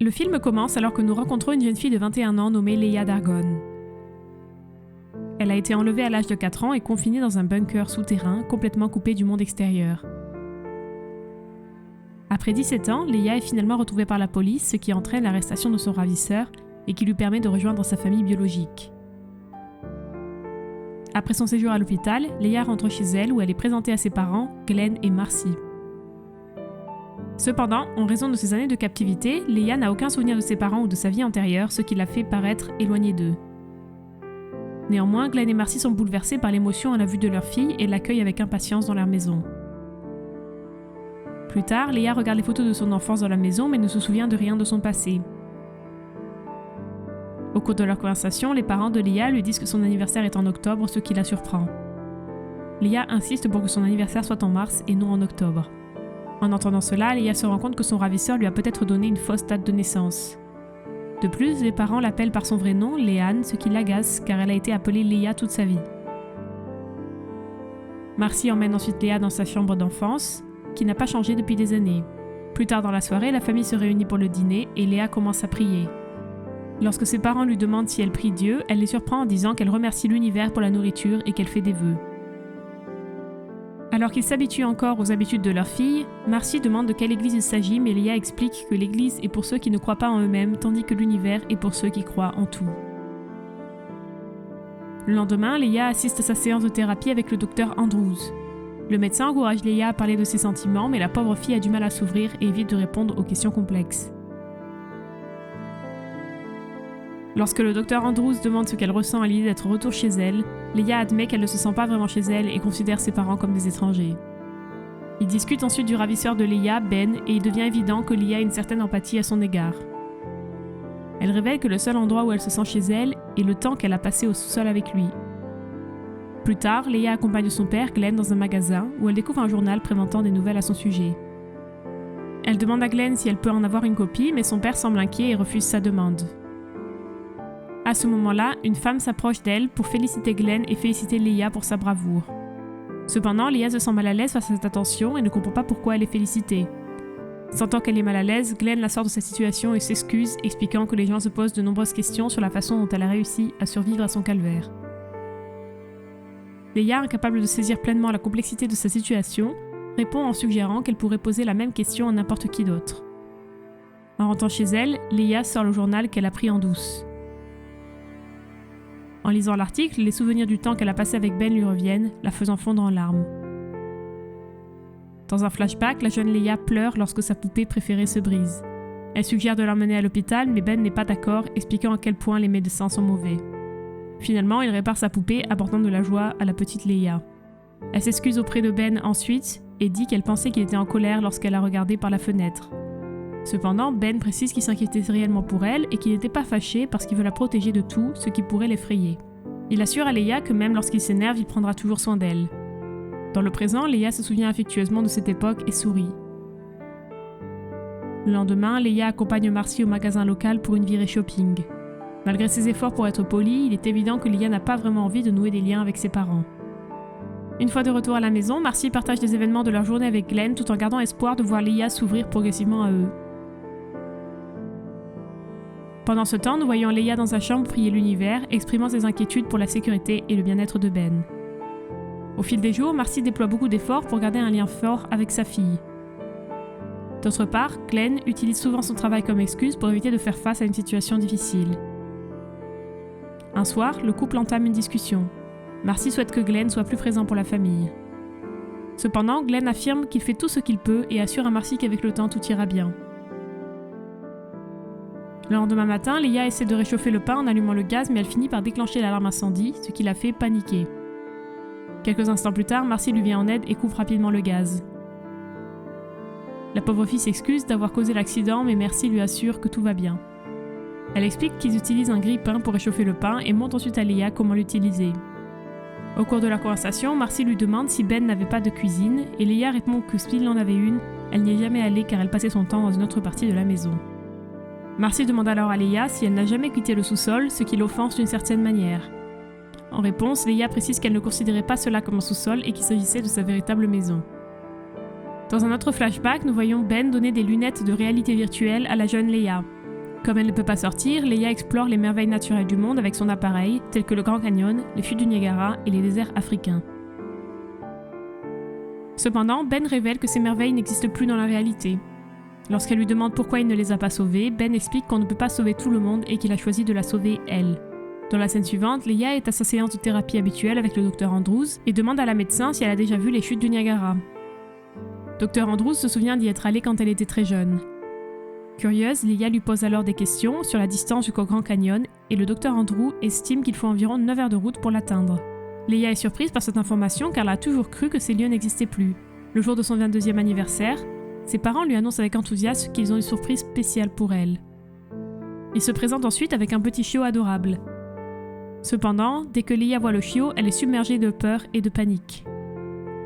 Le film commence alors que nous rencontrons une jeune fille de 21 ans nommée Leia Dargon. Elle a été enlevée à l'âge de 4 ans et confinée dans un bunker souterrain complètement coupé du monde extérieur. Après 17 ans, Leia est finalement retrouvée par la police, ce qui entraîne l'arrestation de son ravisseur et qui lui permet de rejoindre sa famille biologique. Après son séjour à l'hôpital, Leia rentre chez elle où elle est présentée à ses parents, Glenn et Marcy. Cependant, en raison de ses années de captivité, Leia n'a aucun souvenir de ses parents ou de sa vie antérieure, ce qui la fait paraître éloignée d'eux. Néanmoins, Glenn et Marcy sont bouleversés par l'émotion à la vue de leur fille et l'accueillent avec impatience dans leur maison. Plus tard, Leia regarde les photos de son enfance dans la maison mais ne se souvient de rien de son passé. Au cours de leur conversation, les parents de Leia lui disent que son anniversaire est en octobre, ce qui la surprend. Leia insiste pour que son anniversaire soit en mars et non en octobre. En entendant cela, Leia se rend compte que son ravisseur lui a peut-être donné une fausse date de naissance. De plus, les parents l'appellent par son vrai nom, Leanne, ce qui l'agace car elle a été appelée Leia toute sa vie. Marcy emmène ensuite Leia dans sa chambre d'enfance, qui n'a pas changé depuis des années. Plus tard dans la soirée, la famille se réunit pour le dîner et Leia commence à prier. Lorsque ses parents lui demandent si elle prie Dieu, elle les surprend en disant qu'elle remercie l'univers pour la nourriture et qu'elle fait des vœux. Alors qu'ils s'habituent encore aux habitudes de leur fille, Marcy demande de quelle église il s'agit, mais Leia explique que l'église est pour ceux qui ne croient pas en eux-mêmes, tandis que l'univers est pour ceux qui croient en tout. Le lendemain, Leia assiste à sa séance de thérapie avec le docteur Andrews. Le médecin encourage Leia à parler de ses sentiments, mais la pauvre fille a du mal à s'ouvrir et évite de répondre aux questions complexes. Lorsque le docteur Andrews demande ce qu'elle ressent à l'idée d'être retour chez elle, Leia admet qu'elle ne se sent pas vraiment chez elle et considère ses parents comme des étrangers. Ils discutent ensuite du ravisseur de Leia, Ben, et il devient évident que Leia a une certaine empathie à son égard. Elle révèle que le seul endroit où elle se sent chez elle est le temps qu'elle a passé au sous-sol avec lui. Plus tard, Leia accompagne son père, Glenn, dans un magasin où elle découvre un journal présentant des nouvelles à son sujet. Elle demande à Glenn si elle peut en avoir une copie, mais son père semble inquiet et refuse sa demande. À ce moment-là, une femme s'approche d'elle pour féliciter Glenn et féliciter Leia pour sa bravoure. Cependant, Leia se sent mal à l'aise face à cette attention et ne comprend pas pourquoi elle est félicitée. Sentant qu'elle est mal à l'aise, Glenn la sort de sa situation et s'excuse, expliquant que les gens se posent de nombreuses questions sur la façon dont elle a réussi à survivre à son calvaire. Leia, incapable de saisir pleinement la complexité de sa situation, répond en suggérant qu'elle pourrait poser la même question à n'importe qui d'autre. En rentrant chez elle, Leia sort le journal qu'elle a pris en douce. En lisant l'article, les souvenirs du temps qu'elle a passé avec Ben lui reviennent, la faisant fondre en larmes. Dans un flashback, la jeune Leia pleure lorsque sa poupée préférée se brise. Elle suggère de l'emmener à l'hôpital, mais Ben n'est pas d'accord, expliquant à quel point les médecins sont mauvais. Finalement, il répare sa poupée, apportant de la joie à la petite Leia. Elle s'excuse auprès de Ben ensuite et dit qu'elle pensait qu'il était en colère lorsqu'elle a regardé par la fenêtre. Cependant, Ben précise qu'il s'inquiétait réellement pour elle et qu'il n'était pas fâché parce qu'il veut la protéger de tout, ce qui pourrait l'effrayer. Il assure à Leia que même lorsqu'il s'énerve, il prendra toujours soin d'elle. Dans le présent, Leia se souvient affectueusement de cette époque et sourit. Le lendemain, Leia accompagne Marcy au magasin local pour une virée shopping. Malgré ses efforts pour être polie, il est évident que Leia n'a pas vraiment envie de nouer des liens avec ses parents. Une fois de retour à la maison, Marcy partage des événements de leur journée avec Glenn tout en gardant espoir de voir Leia s'ouvrir progressivement à eux. Pendant ce temps, nous voyons Leia dans sa chambre prier l'univers, exprimant ses inquiétudes pour la sécurité et le bien-être de Ben. Au fil des jours, Marcy déploie beaucoup d'efforts pour garder un lien fort avec sa fille. D'autre part, Glenn utilise souvent son travail comme excuse pour éviter de faire face à une situation difficile. Un soir, le couple entame une discussion. Marcy souhaite que Glenn soit plus présent pour la famille. Cependant, Glenn affirme qu'il fait tout ce qu'il peut et assure à Marcy qu'avec le temps, tout ira bien. Le lendemain matin, Leia essaie de réchauffer le pain en allumant le gaz, mais elle finit par déclencher l'alarme incendie, ce qui la fait paniquer. Quelques instants plus tard, Marcy lui vient en aide et coupe rapidement le gaz. La pauvre fille s'excuse d'avoir causé l'accident, mais Marcy lui assure que tout va bien. Elle explique qu'ils utilisent un grille-pain pour réchauffer le pain et montre ensuite à Leia comment l'utiliser. Au cours de la conversation, Marcy lui demande si Ben n'avait pas de cuisine, et Leia répond que s'il en avait une, elle n'y est jamais allée car elle passait son temps dans une autre partie de la maison. Marcy demande alors à Leia si elle n'a jamais quitté le sous-sol, ce qui l'offense d'une certaine manière. En réponse, Leia précise qu'elle ne considérait pas cela comme un sous-sol et qu'il s'agissait de sa véritable maison. Dans un autre flashback, nous voyons Ben donner des lunettes de réalité virtuelle à la jeune Leia. Comme elle ne peut pas sortir, Leia explore les merveilles naturelles du monde avec son appareil, tels que le Grand Canyon, les chutes du Niagara et les déserts africains. Cependant, Ben révèle que ces merveilles n'existent plus dans la réalité. Lorsqu'elle lui demande pourquoi il ne les a pas sauvées, Ben explique qu'on ne peut pas sauver tout le monde et qu'il a choisi de la sauver elle. Dans la scène suivante, Leia est à sa séance de thérapie habituelle avec le Dr Andrews et demande à la médecin si elle a déjà vu les chutes du Niagara. Dr Andrews se souvient d'y être allée quand elle était très jeune. Curieuse, Leia lui pose alors des questions sur la distance jusqu'au Grand Canyon et le Dr Andrews estime qu'il faut environ 9 heures de route pour l'atteindre. Leia est surprise par cette information car elle a toujours cru que ces lieux n'existaient plus. Le jour de son 22e anniversaire, ses parents lui annoncent avec enthousiasme qu'ils ont une surprise spéciale pour elle. Ils se présentent ensuite avec un petit chiot adorable. Cependant, dès que Leia voit le chiot, elle est submergée de peur et de panique.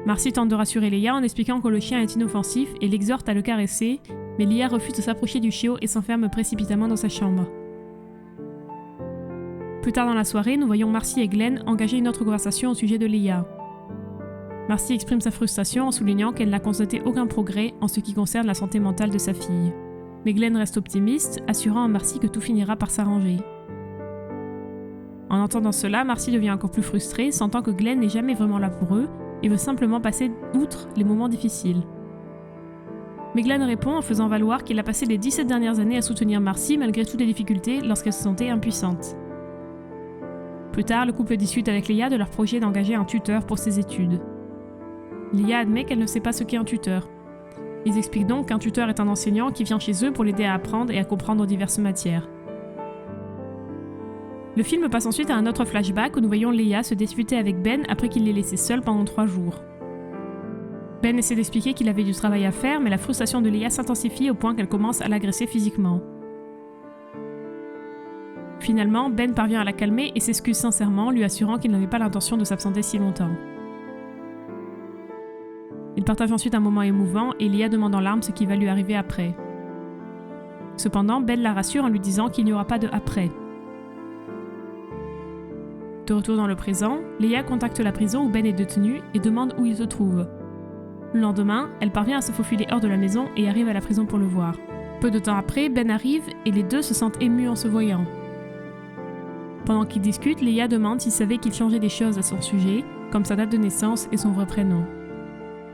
Marcy tente de rassurer Leia en expliquant que le chien est inoffensif et l'exhorte à le caresser, mais Leia refuse de s'approcher du chiot et s'enferme précipitamment dans sa chambre. Plus tard dans la soirée, nous voyons Marcy et Glenn engager une autre conversation au sujet de Leia. Marcy exprime sa frustration en soulignant qu'elle n'a constaté aucun progrès en ce qui concerne la santé mentale de sa fille. Mais Glenn reste optimiste, assurant à Marcy que tout finira par s'arranger. En entendant cela, Marcy devient encore plus frustrée, sentant que Glenn n'est jamais vraiment là pour eux et veut simplement passer outre les moments difficiles. Mais Glenn répond en faisant valoir qu'il a passé les 17 dernières années à soutenir Marcy malgré toutes les difficultés lorsqu'elle se sentait impuissante. Plus tard, le couple discute avec Leia de leur projet d'engager un tuteur pour ses études. Leia admet qu'elle ne sait pas ce qu'est un tuteur. Ils expliquent donc qu'un tuteur est un enseignant qui vient chez eux pour l'aider à apprendre et à comprendre diverses matières. Le film passe ensuite à un autre flashback où nous voyons Leia se disputer avec Ben après qu'il l'ait laissée seule pendant 3 jours. Ben essaie d'expliquer qu'il avait du travail à faire, mais la frustration de Leia s'intensifie au point qu'elle commence à l'agresser physiquement. Finalement, Ben parvient à la calmer et s'excuse sincèrement, lui assurant qu'il n'avait pas l'intention de s'absenter si longtemps. Ils partagent ensuite un moment émouvant et Leia demande en larmes ce qui va lui arriver après. Cependant, Ben la rassure en lui disant qu'il n'y aura pas de après. De retour dans le présent, Leia contacte la prison où Ben est détenu et demande où il se trouve. Le lendemain, elle parvient à se faufiler hors de la maison et arrive à la prison pour le voir. Peu de temps après, Ben arrive et les deux se sentent émus en se voyant. Pendant qu'ils discutent, Leia demande s'il savait qu'il changeait des choses à son sujet, comme sa date de naissance et son vrai prénom.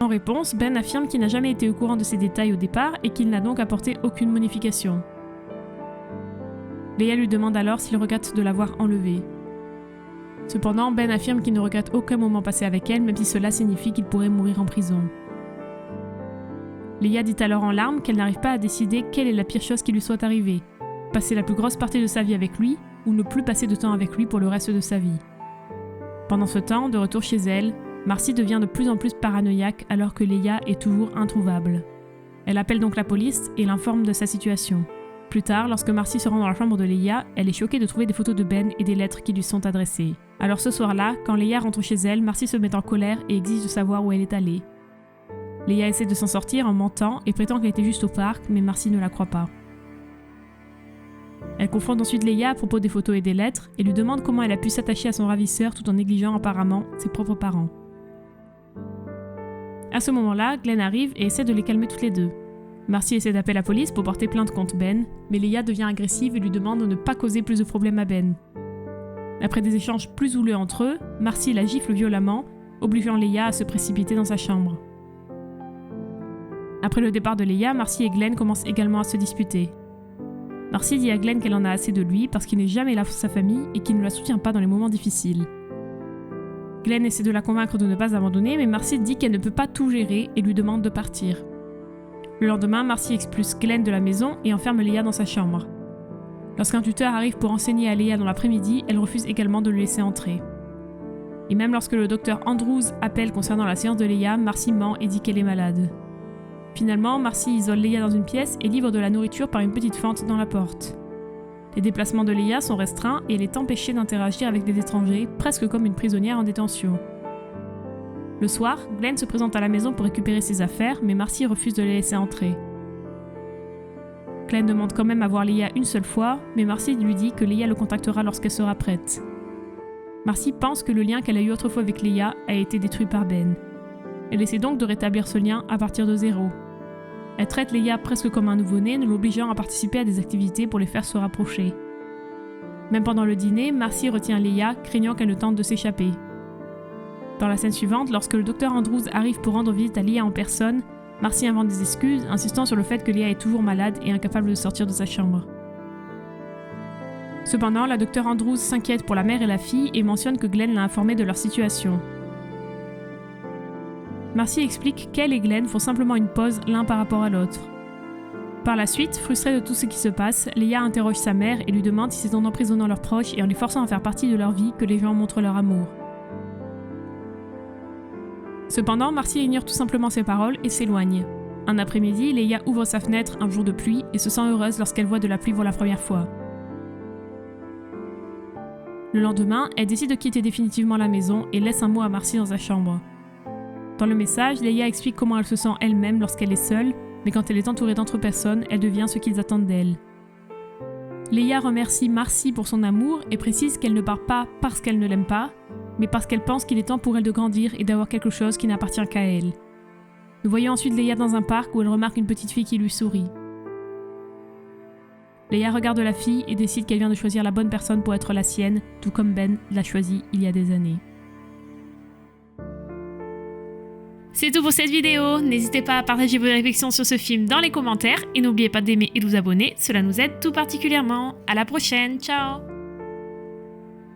En réponse, Ben affirme qu'il n'a jamais été au courant de ces détails au départ et qu'il n'a donc apporté aucune modification. Leia lui demande alors s'il regrette de l'avoir enlevée. Cependant, Ben affirme qu'il ne regrette aucun moment passé avec elle, même si cela signifie qu'il pourrait mourir en prison. Leia dit alors en larmes qu'elle n'arrive pas à décider quelle est la pire chose qui lui soit arrivée, passer la plus grosse partie de sa vie avec lui ou ne plus passer de temps avec lui pour le reste de sa vie. Pendant ce temps, de retour chez elle, Marcy devient de plus en plus paranoïaque alors que Leia est toujours introuvable. Elle appelle donc la police et l'informe de sa situation. Plus tard, lorsque Marcy se rend dans la chambre de Leia, elle est choquée de trouver des photos de Ben et des lettres qui lui sont adressées. Alors ce soir-là, quand Leia rentre chez elle, Marcy se met en colère et exige de savoir où elle est allée. Leia essaie de s'en sortir en mentant et prétend qu'elle était juste au parc, mais Marcy ne la croit pas. Elle confronte ensuite Leia à propos des photos et des lettres et lui demande comment elle a pu s'attacher à son ravisseur tout en négligeant apparemment ses propres parents. À ce moment-là, Glenn arrive et essaie de les calmer toutes les deux. Marcy essaie d'appeler la police pour porter plainte contre Ben, mais Leia devient agressive et lui demande de ne pas causer plus de problèmes à Ben. Après des échanges plus houleux entre eux, Marcy la gifle violemment, obligeant Leia à se précipiter dans sa chambre. Après le départ de Leia, Marcy et Glenn commencent également à se disputer. Marcy dit à Glenn qu'elle en a assez de lui parce qu'il n'est jamais là pour sa famille et qu'il ne la soutient pas dans les moments difficiles. Glenn essaie de la convaincre de ne pas abandonner, mais Marcy dit qu'elle ne peut pas tout gérer et lui demande de partir. Le lendemain, Marcy expulse Glenn de la maison et enferme Leia dans sa chambre. Lorsqu'un tuteur arrive pour enseigner à Leia dans l'après-midi, elle refuse également de le laisser entrer. Et même lorsque le docteur Andrews appelle concernant la séance de Leia, Marcy ment et dit qu'elle est malade. Finalement, Marcy isole Leia dans une pièce et livre de la nourriture par une petite fente dans la porte. Les déplacements de Leia sont restreints et elle est empêchée d'interagir avec des étrangers, presque comme une prisonnière en détention. Le soir, Glenn se présente à la maison pour récupérer ses affaires, mais Marcy refuse de les laisser entrer. Glenn demande quand même à voir Leia une seule fois, mais Marcy lui dit que Leia le contactera lorsqu'elle sera prête. Marcy pense que le lien qu'elle a eu autrefois avec Leia a été détruit par Ben. Elle essaie donc de rétablir ce lien à partir de zéro. Elle traite Leia presque comme un nouveau-né, ne l'obligeant à participer à des activités pour les faire se rapprocher. Même pendant le dîner, Marcy retient Leia, craignant qu'elle ne tente de s'échapper. Dans la scène suivante, lorsque le Dr Andrews arrive pour rendre visite à Leia en personne, Marcy invente des excuses, insistant sur le fait que Leia est toujours malade et incapable de sortir de sa chambre. Cependant, la Dr Andrews s'inquiète pour la mère et la fille et mentionne que Glenn l'a informée de leur situation. Marcy explique qu'elle et Glenn font simplement une pause l'un par rapport à l'autre. Par la suite, frustrée de tout ce qui se passe, Leia interroge sa mère et lui demande si c'est en emprisonnant leurs proches et en les forçant à faire partie de leur vie que les gens montrent leur amour. Cependant, Marcy ignore tout simplement ses paroles et s'éloigne. Un après-midi, Leia ouvre sa fenêtre un jour de pluie et se sent heureuse lorsqu'elle voit de la pluie pour la première fois. Le lendemain, elle décide de quitter définitivement la maison et laisse un mot à Marcy dans sa chambre. Dans le message, Leia explique comment elle se sent elle-même lorsqu'elle est seule, mais quand elle est entourée d'autres personnes, elle devient ce qu'ils attendent d'elle. Leia remercie Marcy pour son amour et précise qu'elle ne part pas parce qu'elle ne l'aime pas, mais parce qu'elle pense qu'il est temps pour elle de grandir et d'avoir quelque chose qui n'appartient qu'à elle. Nous voyons ensuite Leia dans un parc où elle remarque une petite fille qui lui sourit. Leia regarde la fille et décide qu'elle vient de choisir la bonne personne pour être la sienne, tout comme Ben l'a choisi il y a des années. C'est tout pour cette vidéo, n'hésitez pas à partager vos réflexions sur ce film dans les commentaires et n'oubliez pas d'aimer et de vous abonner, cela nous aide tout particulièrement. À la prochaine, ciao!